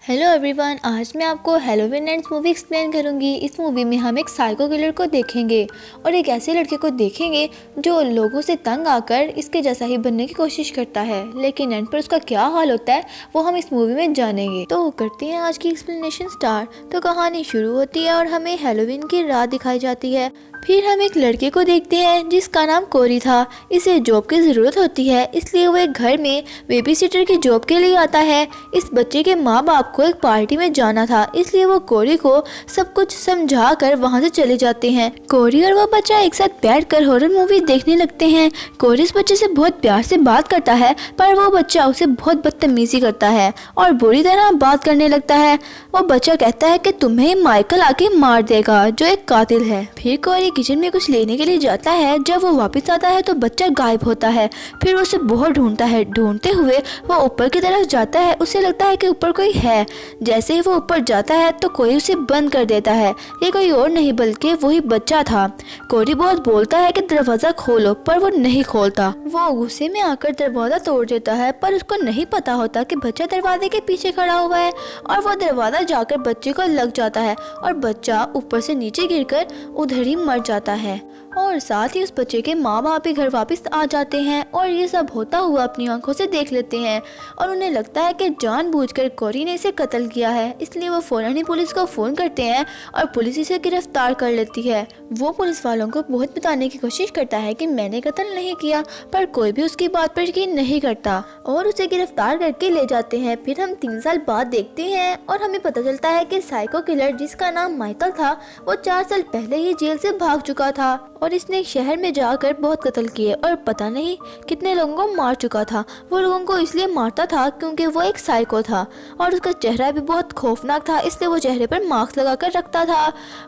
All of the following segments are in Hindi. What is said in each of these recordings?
हेलो एवरीवन, आज मैं आपको हैलोवीन एंड्स मूवी एक्सप्लेन करूंगी। इस मूवी में हम एक साइको किलर को देखेंगे और एक ऐसे लड़के को देखेंगे जो लोगों से तंग आकर इसके जैसा ही बनने की कोशिश करता है, लेकिन एंड पर उसका क्या हाल होता है वो हम इस मूवी में जानेंगे। तो करते हैं आज की एक्सप्लेनेशन स्टार्ट। तो कहानी शुरू होती है और हमें हैलोवीन की रात दिखाई जाती है। फिर हम एक लड़के को देखते हैं जिसका नाम कोरी था। इसे जॉब की ज़रूरत होती है, इसलिए वो एक घर में बेबी सिटर की जॉब के लिए आता है। इस बच्चे के माँ बाप को एक पार्टी में जाना था, इसलिए वो कोरी को सब कुछ समझा कर वहाँ से चले जाते हैं। कोरी और वो बच्चा एक साथ बैठकर हॉरर मूवी देखने लगते हैं। कोरी इस बच्चे से बहुत प्यार से बात करता है, पर वो बच्चा उसे बहुत बदतमीजी करता है और बुरी तरह बात करने लगता है। वो बच्चा कहता है कि तुम्हें माइकल आके मार देगा, जो एक कातिल है। फिर कोरी किचन में कुछ लेने के लिए जाता है। जब वो वापस आता है तो बच्चा गायब होता है। फिर वो उसे बहुत ढूंढता है। ढूंढते हुए वो ऊपर की तरफ जाता है। उसे लगता है कि ऊपर कोई है। जैसे ही वो ऊपर जाता है तो कोई उसे बंद कर देता है। ये कोई और नहीं बल्कि वही बच्चा था। कोरी बहुत बोलता है कि दरवाजा खोलो, पर वो नहीं खोलता। वो गुस्से में आकर दरवाजा तोड़ देता है, पर उसको नहीं पता होता कि बच्चा दरवाजे के पीछे खड़ा हुआ है और वो दरवाजा जाकर बच्चे को लग जाता है और बच्चा ऊपर से नीचे गिरकर उधर ही मर जाता है। और साथ ही उस बच्चे के माँ बाप भी घर वापस आ जाते हैं और ये सब होता हुआ अपनी आंखों से देख लेते हैं और उन्हें लगता है कि जानबूझकर कोरी ने इसे कत्ल किया है। इसलिए वो फौरन ही पुलिस को फ़ोन करते हैं और पुलिस इसे गिरफ्तार कर लेती है। वो पुलिस वालों को बहुत बताने की कोशिश करता है कि मैंने कत्ल नहीं किया, पर कोई भी उसकी बात पर यकीन नहीं करता और उसे गिरफ्तार करके ले जाते हैं। फिर हम 3 साल बाद देखते हैं और हमें पता चलता है कि साइको किलर जिसका नाम माइकल था वो 4 साल पहले ही जेल से भाग चुका था और इसने शहर में जाकर बहुत कत्ल किए और पता नहीं कितने लोगों को मार चुका था। वो लोगों को इसलिए मारता था क्योंकि वो एक साइको था और उसका चेहरा भी बहुत खौफनाक था, इसलिए वो चेहरे पर मास्क लगाकर रखता था।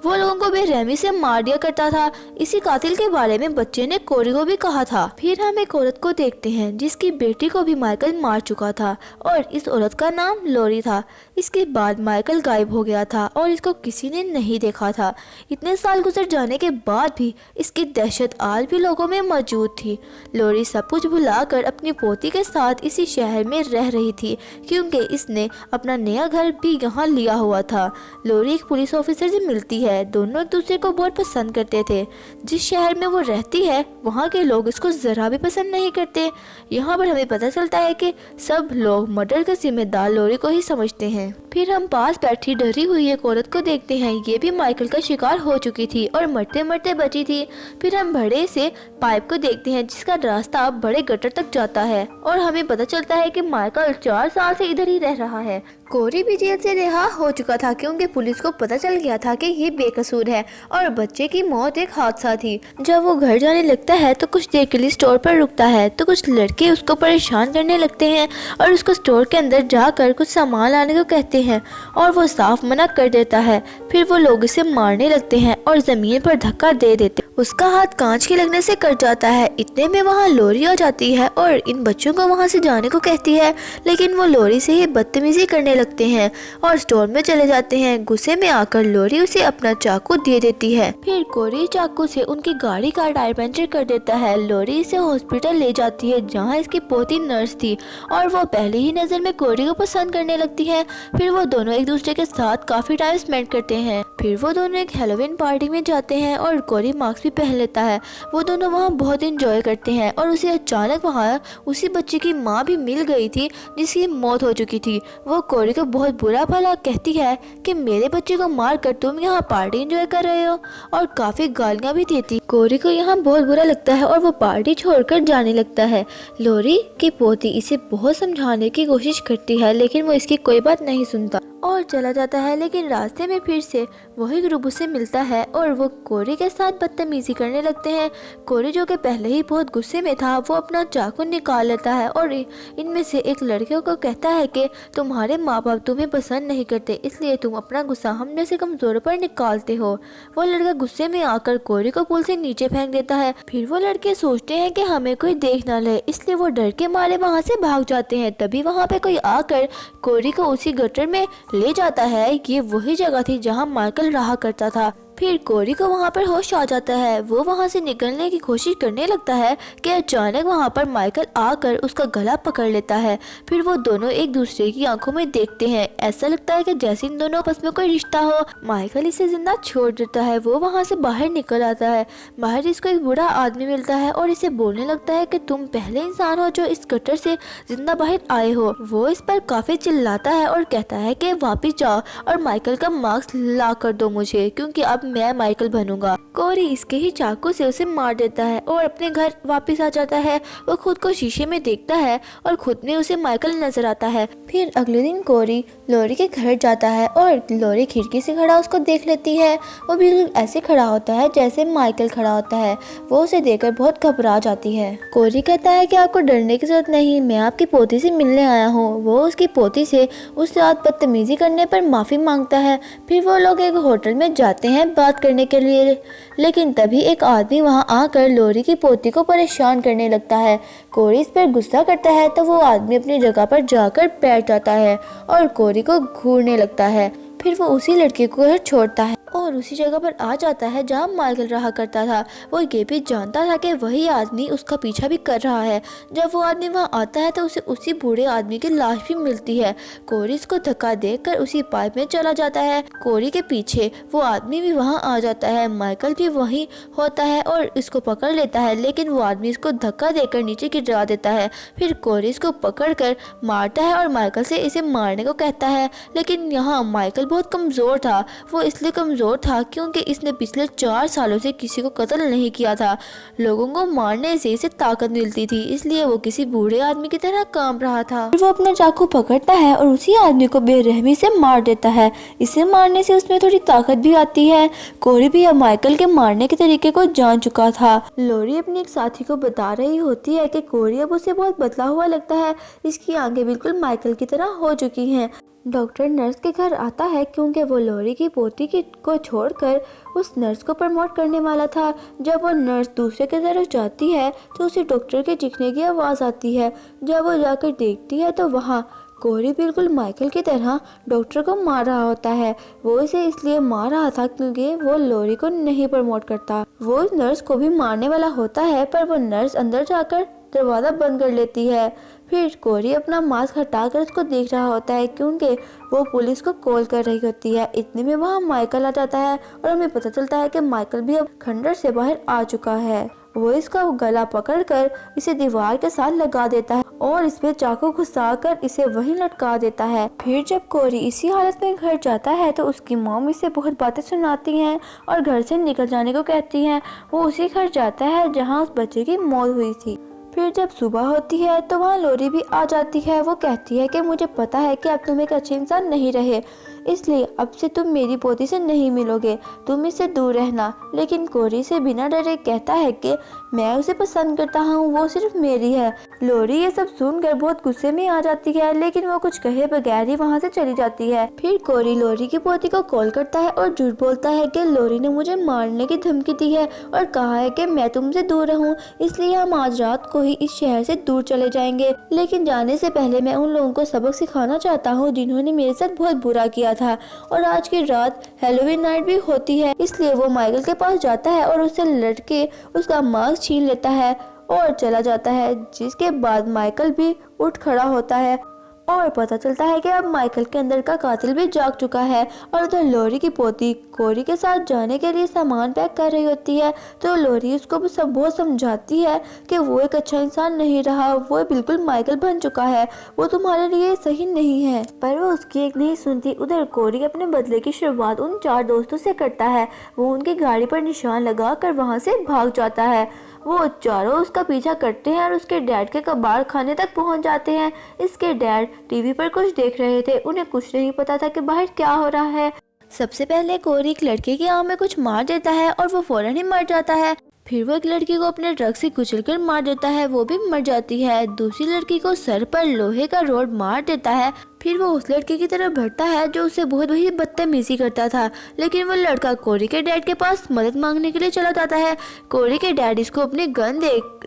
वो लोगों को बेरहमी से मार दिया करता था। इसी कातिल के बारे में बच्चे ने कोरी को भी कहा था। फिर हम एक औरत को देखते हैं जिसकी बेटी को भी माइकल मार चुका था और इस औरत का नाम लोरी था। इसके बाद माइकल गायब हो गया था और इसको किसी ने नहीं देखा था। इतने साल गुजर जाने के बाद भी इसकी दहशत आज भी लोगों में मौजूद थी। लोरी सब कुछ भुलाकर अपनी पोती के साथ इसी शहर में रह रही थी क्योंकि इसने अपना नया घर भी यहाँ लिया हुआ था। लोरी एक पुलिस ऑफिसर से मिलती है। दोनों एक दूसरे को बहुत पसंद करते थे। जिस शहर में वो रहती है वहाँ के लोग इसको जरा भी पसंद नहीं करते। यहाँ पर हमें पता चलता है कि सब लोग मर्डर का जिम्मेदार लोरी को ही समझते हैं। फिर हम पास बैठी डरी हुई एक औरत को देखते हैं। ये भी माइकल का शिकार हो चुकी थी और मरते मरते बची थी। फिर हम बड़े से पाइप को देखते हैं जिसका रास्ता बड़े गटर तक जाता है और हमें पता चलता है कि माइकल 4 साल से इधर ही रह रहा है। कोरी भी जेल से रिहा हो चुका था क्योंकि पुलिस को पता चल गया था कि ये बेकसूर है और बच्चे की मौत एक हादसा थी। जब वो घर जाने लगता है तो कुछ देर के लिए स्टोर पर रुकता है तो कुछ लड़के उसको परेशान करने लगते हैं और उसको स्टोर के अंदर जाकर कुछ सामान लाने को कहते हैं और वो साफ मना कर देता है। फिर वो लोग इसे मारने लगते हैं और जमीन पर धक्का दे देते। उसका हाथ कांच के लगने से कट जाता है। इतने में वहाँ लोरी आ जाती है और इन बच्चों को वहाँ से जाने को कहती है, लेकिन वो लोरी से ही बदतमीजी करने लगते हैं और स्टोर में चले जाते हैं। गुस्से में आकर लोरी उसे अपना चाकू दे देती है। फिर कोरी चाकू से उनकी गाड़ी का टायर पंचर कर देता है। लोरी इसे हॉस्पिटल ले जाती है जहाँ इसकी पोती नर्स थी और वो पहली ही नजर में कोरी को पसंद करने लगती है। फिर वो दोनों एक दूसरे के साथ काफी टाइम स्पेंड करते हैं। फिर वो दोनों एक हैलोवीन पार्टी में जाते हैं और कोरी मास्क भी पहन लेता है। वो दोनों वहाँ बहुत एंजॉय करते हैं और उसे अचानक वहाँ उसी बच्चे की माँ भी मिल गई थी जिसकी मौत हो चुकी थी। वो कोरी को बहुत बुरा भला कहती है कि मेरे बच्चे को मार कर तुम यहाँ पार्टी एंजॉय कर रहे हो और काफी गालियाँ भी देती। कोरी को यहाँ बहुत बुरा लगता है और वो पार्टी छोड़कर जाने लगता है। लोरी की पोती इसे बहुत समझाने की कोशिश करती है लेकिन वो इसकी कोई बात नहीं सुनता और चला जाता है। लेकिन रास्ते में फिर से वही ग्रुप उसे मिलता है और वो कोरी के साथ बदतमीजी करने लगते हैं। कोरी जो कि पहले ही बहुत गुस्से में था वो अपना चाकू निकाल लेता है और इनमें से एक लड़के को कहता है कि तुम्हारे माँ बाप तुम्हें पसंद नहीं करते, इसलिए तुम अपना गुस्सा हम जैसे कमजोरों पर निकालते हो। वो लड़का गुस्से में आकर कोरी को पुल से नीचे फेंक देता है। फिर वो लड़के सोचते हैं कि हमें कोई देख ना ले, इसलिए वो डर के मारे वहाँ से भाग जाते हैं। तभी वहाँ पे कोई आकर कोरी को उसी गटर में ले जाता है। ये वही जगह थी जहाँ माइकल रहा करता था। फिर कोरी को वहाँ पर होश आ जाता है। वो वहाँ से निकलने की कोशिश करने लगता है कि अचानक वहाँ पर माइकल आकर उसका गला पकड़ लेता है। फिर वो दोनों एक दूसरे की आंखों में देखते हैं। ऐसा लगता है कि जैसे इन दोनों आपस में कोई रिश्ता हो। माइकल इसे जिंदा छोड़ देता है। वो वहाँ से बाहर निकल आता है। बाहर इसको एक बूढ़ा आदमी मिलता है और इसे बोलने लगता है कि तुम पहले इंसान हो जो इस गटर से जिंदा बाहर आए हो। वो इस पर काफी चिल्लाता है और कहता है कि वापिस जाओ और माइकल का मास्क ला कर दो मुझे, क्योंकि अब मैं माइकल बनूंगा। कोरी इसके ही चाकू से उसे मार देता है और अपने घर वापस आ जाता है। वो खुद को शीशे में देखता है और खुद में उसे माइकल नजर आता है। फिर अगले दिन कोरी लोरी के घर जाता है और लोरी खिड़की से खड़ा उसको देख लेती है। वो बिल्कुल ऐसे खड़ा होता है जैसे माइकल खड़ा होता है। वो उसे देखकर बहुत घबरा जाती है। कोरी कहता है कि आपको डरने की जरूरत नहीं, मैं आपकी पोती से मिलने आया हूँ। वो उसकी पोती से उस रात बदतमीजी करने पर माफी मांगता है। फिर वो लोग एक होटल में जाते हैं बात करने के लिए, लेकिन तभी एक आदमी वहां आकर लोरी की पोती को परेशान करने लगता है। कोरी इस पर गुस्सा करता है तो वो आदमी अपनी जगह पर जाकर बैठ जाता है और कोरी को घूरने लगता है। फिर वो उसी लड़के को छोड़ता है और उसी जगह पर आ जाता है जहाँ माइकल रहा करता था। वो ये भी जानता था कि वही आदमी उसका पीछा भी कर रहा है। जब वो आदमी वहाँ आता है तो उसे उसी बूढ़े आदमी की लाश भी मिलती है। कोरी इसको धक्का देकर उसी पाइप में चला जाता है। कोरी के पीछे वो आदमी भी वहाँ आ जाता है। माइकल भी वहीं होता है और इसको पकड़ लेता है, लेकिन वो आदमी इसको धक्का देकर नीचे गिरा देता है। फिर कोरी इसको पकड़ कर मारता है और माइकल से इसे मारने को कहता है, लेकिन यहाँ माइकल बहुत कमजोर था। वो इसलिए कमजोर था क्योंकि इसने पिछले 4 सालों से किसी को कत्ल नहीं किया था। लोगों को मारने से इसे ताकत मिलती थी, इसलिए वो किसी बूढ़े आदमी की तरह कांप रहा था। वो अपना चाकू पकड़ता है और उसी आदमी को बेरहमी से मार देता है। इसे मारने से उसमें थोड़ी ताकत भी आती है। कोरी भी अब माइकल के मारने के तरीके को जान चुका था। लोरी अपने एक साथी को बता रही होती है कि कोरी अब उसे बहुत बदला हुआ लगता है। इसकी आंखें बिल्कुल माइकल की तरह हो चुकी हैं। डॉक्टर नर्स के घर आता है क्योंकि वो लोरी की पोती को छोड़कर उस नर्स को प्रमोट करने वाला था। जब वो नर्स दूसरे की तरफ जाती है तो उसे डॉक्टर के चीखने की आवाज़ आती है। जब वो जाकर देखती है तो वहाँ कोरी बिल्कुल माइकल की तरह डॉक्टर को मार रहा होता है। वो इसे इसलिए मार रहा था क्योंकि वो लोरी को नहीं प्रमोट करता। वो नर्स को भी मारने वाला होता है, पर वो नर्स अंदर जाकर दरवाज़ा बंद कर लेती है। फिर कोरी अपना मास्क हटाकर उसको देख रहा होता है क्योंकि वो पुलिस को कॉल कर रही होती है। इतने में वहाँ माइकल आ जाता है और हमें पता चलता है कि माइकल भी अब खंडर से बाहर आ चुका है। वो इसका गला पकड़कर इसे दीवार के साथ लगा देता है और इसमें चाकू घुसाकर इसे वहीं लटका देता है। फिर जब कोरी इसी हालत में घर जाता है तो उसकी मॉम इसे बहुत बातें सुनाती हैं और घर से निकल जाने को कहती हैं। वो उसी घर जाता है जहाँ उस बच्चे की मौत हुई थी। फिर जब सुबह होती है तो वहाँ लोरी भी आ जाती है। वो कहती है कि मुझे पता है कि अब तुम एक अच्छे इंसान नहीं रहे, इसलिए अब से तुम मेरी पोती से नहीं मिलोगे, तुम इससे दूर रहना। लेकिन कोरी से बिना डरे कहता है कि मैं उसे पसंद करता हूँ, वो सिर्फ मेरी है। लोरी ये सब सुनकर बहुत गुस्से में आ जाती है, लेकिन वो कुछ कहे बगैर ही वहाँ से चली जाती है। फिर कोरी लोरी की पोती को कॉल करता है और झूठ बोलता है कि लोरी ने मुझे मारने की धमकी दी है और कहा है कि मैं तुमसे दूर रहूं, इसलिए हम आज रात को ही इस शहर से दूर चले जाएंगे। लेकिन जाने से पहले मैं उन लोगों को सबक सिखाना चाहता हूँ जिन्होंने मेरे साथ बहुत बुरा किया था। और आज की रात हैलोवीन नाइट भी होती है, इसलिए वो माइकल के पास जाता है और उससे लड़के उसका मास्क छीन लेता है और चला जाता है। जिसके बाद माइकल भी उठ खड़ा होता है और पता चलता है कि अब माइकल के अंदर का कातिल भी जाग चुका है। और उधर लोरी की पोती कोरी के साथ जाने के लिए सामान पैक कर रही होती है तो लोरी उसको बहुत समझाती है कि वो एक अच्छा इंसान नहीं रहा, वो बिल्कुल माइकल बन चुका है, वो तुम्हारे लिए सही नहीं है। पर वो उसकी एक नहीं सुनती। उधर कोरी अपने बदले की शुरुआत उन 4 दोस्तों से करता है। वो उनकी गाड़ी पर निशान लगा कर वहाँ से भाग जाता है। वो चारों उसका पीछा करते हैं और उसके डैड के कबाड़ खाने तक पहुंच जाते हैं। इसके डैड टीवी पर कुछ देख रहे थे, उन्हें कुछ नहीं पता था कि बाहर क्या हो रहा है। सबसे पहले कोरी एक लड़के की आंख में कुछ मार देता है और वो फौरन ही मर जाता है। फिर वो एक लड़की को अपने ट्रक से कुचलकर मार देता है, वो भी मर जाती है। दूसरी लड़की को सर पर लोहे का रोड मार देता है फिर वो उस लड़के की तरफ बढ़ता है जो उससे बहुत बड़ी बदतमीजी करता था, लेकिन वो लड़का कोरी के डैड के पास मदद मांगने के लिए चला जाता है। कोरी के डैड इसको अपनी गन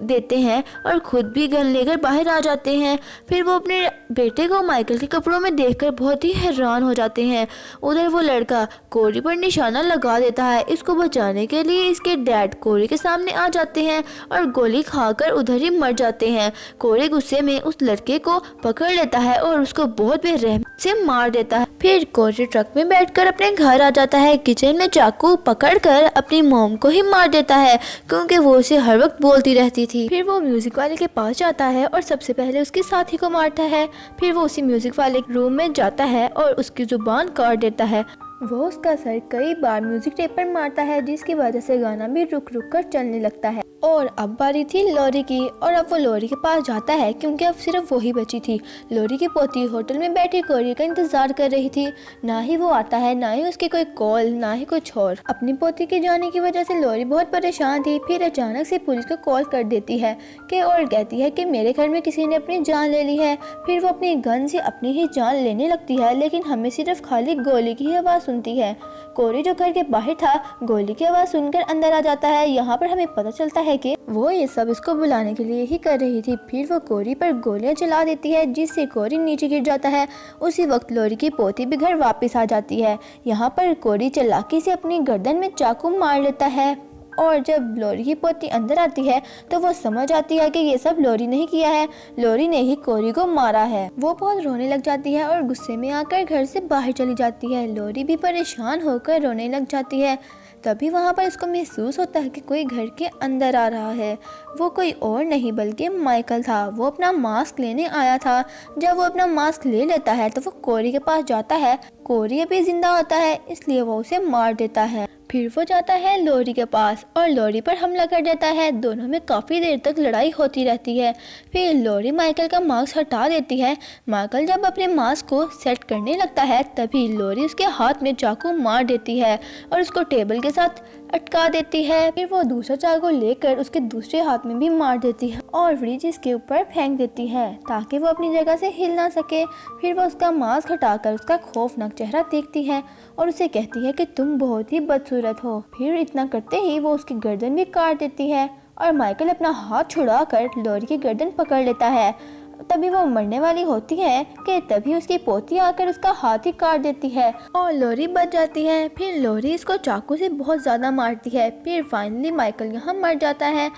देते हैं और खुद भी गन लेकर बाहर आ जाते हैं। फिर वो अपने बेटे को माइकल के कपड़ों में देखकर बहुत ही हैरान हो जाते हैं। उधर वो लड़का कोरी पर निशाना लगा देता है। इसको बचाने के लिए इसके डैड कोरी के सामने आ जाते हैं और गोली खाकर उधर ही मर जाते हैं। कोरी गुस्से में उस लड़के को पकड़ लेता है और उसको बहुत बेरहम से मार देता है। फिर कोरी ट्रक में बैठकर अपने घर आ जाता है। किचन में चाकू पकड़कर अपनी मॉम को ही मार देता है क्योंकि वो उसे हर वक्त बोलती रहती थी। फिर वो म्यूजिक वाले के पास जाता है और सबसे पहले उसके साथी को मारता है। फिर वो उसी म्यूजिक वाले रूम में जाता है और उसकी जुबान काट देता है। वो उसका सर कई बार म्यूजिक टेप पर मारता है जिसकी वजह से गाना भी रुक रुक कर चलने लगता है। और अब बारी थी लॉरी की और अब वो लॉरी के पास जाता है क्योंकि अब सिर्फ वही बची थी। लॉरी की पोती होटल में बैठी कोरी का इंतजार कर रही थी। ना ही वो आता है, ना ही उसकी कोई कॉल, ना ही कुछ और। अपनी पोती के जाने की वजह से लॉरी बहुत परेशान थी। फिर अचानक से पुलिस को कॉल कर देती है और कहती है कि मेरे घर में किसी ने अपनी जान ले ली है। फिर वो अपनी गन से अपनी ही जान लेने लगती है, लेकिन हमें सिर्फ खाली गोली की ही आवाज़ सुनती है। कोरी जो घर के बाहर था गोली की आवाज़ सुनकर अंदर आ जाता है। यहाँ पर हमें पता चलता है कि वो ये सब इसको बुलाने के लिए ही कर रही थी। फिर वो कोरी पर गोलियां चला देती है जिससे कोरी नीचे गिर जाता है। उसी वक्त लॉरी की पोती भी घर वापस आ जाती है। यहाँ पर कोरी चालाकी से अपनी गर्दन में चाकू मार लेता है और जब लॉरी की पोती अंदर आती है तो वो समझ आती है कि ये सब लॉरी ने ही किया है, लॉरी ने ही कोरी को मारा है। वो बहुत रोने लग जाती है और गुस्से में आकर घर से बाहर चली जाती है। लॉरी भी परेशान होकर रोने लग जाती है। तभी वहाँ पर इसको महसूस होता है कि कोई घर के अंदर आ रहा है। वो कोई और नहीं बल्कि माइकल था। वो अपना मास्क लेने आया था। जब वो अपना मास्क ले लेता है तो वो कोरी के पास जाता है। कोरी अभी जिंदा होता है इसलिए वो उसे मार देता है। फिर वो जाता है लॉरी के पास और लॉरी पर हमला कर देता है। दोनों में काफ़ी देर तक लड़ाई होती रहती है। फिर लॉरी माइकल का मास्क हटा देती है। माइकल जब अपने मास्क को सेट करने लगता है तभी लॉरी उसके हाथ में चाकू मार देती है और उसको टेबल के साथ अटका देती है। फिर वो दूसरा चाकू लेकर उसके दूसरे हाथ में भी मार देती है और फ्रिज इसके ऊपर फेंक देती है ताकि वो अपनी जगह से हिल ना सके। फिर वो उसका मास्क हटाकर उसका खौफनाक चेहरा देखती है और उसे कहती है कि तुम बहुत ही बदसूरत हो। फिर इतना करते ही वो उसकी गर्दन भी काट देती है और माइकल अपना हाथ छुड़ाकर लॉरी की गर्दन पकड़ लेता है। तभी वो मरने वाली होती है कि तभी उसकी पोती आकर उसका हाथ ही काट देती है और लॉरी बच जाती है। फिर लॉरी इसको चाकू से बहुत ज़्यादा मारती है। फिर फाइनली माइकल यहाँ मर जाता है।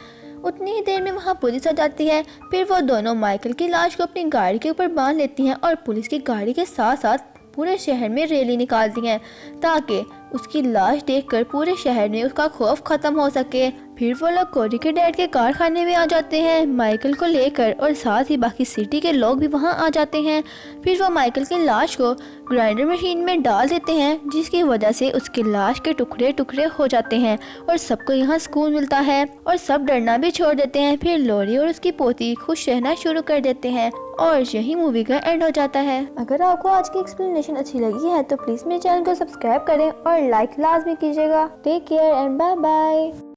उतनी ही देर में वहाँ पुलिस आ जाती है। फिर वो दोनों माइकल की लाश को अपनी गाड़ी के ऊपर बांध लेती हैं और पुलिस की गाड़ी के साथ साथ पूरे शहर में रैली निकालती हैं ताकि उसकी लाश देखकर पूरे शहर में उसका खौफ खत्म हो सके। फिर वो लोग कोरी के डैड के कारखाने में आ जाते हैं माइकल को लेकर और साथ ही बाकी सिटी के लोग भी वहां आ जाते हैं। फिर वो माइकल की लाश को ग्राइंडर मशीन में डाल देते हैं जिसकी वजह से उसकी लाश के टुकड़े टुकड़े हो जाते हैं और सबको यहाँ सुकून मिलता है और सब डरना भी छोड़ देते हैं। फिर लॉरी और उसकी पोती खुश रहना शुरू कर देते हैं और यही मूवी का एंड हो जाता है। अगर आपको आज की एक्सप्लेनेशन अच्छी लगी है तो प्लीज़ मेरे चैनल को सब्सक्राइब करें और लाइक लाजमी कीजिएगा। Take care and bye bye.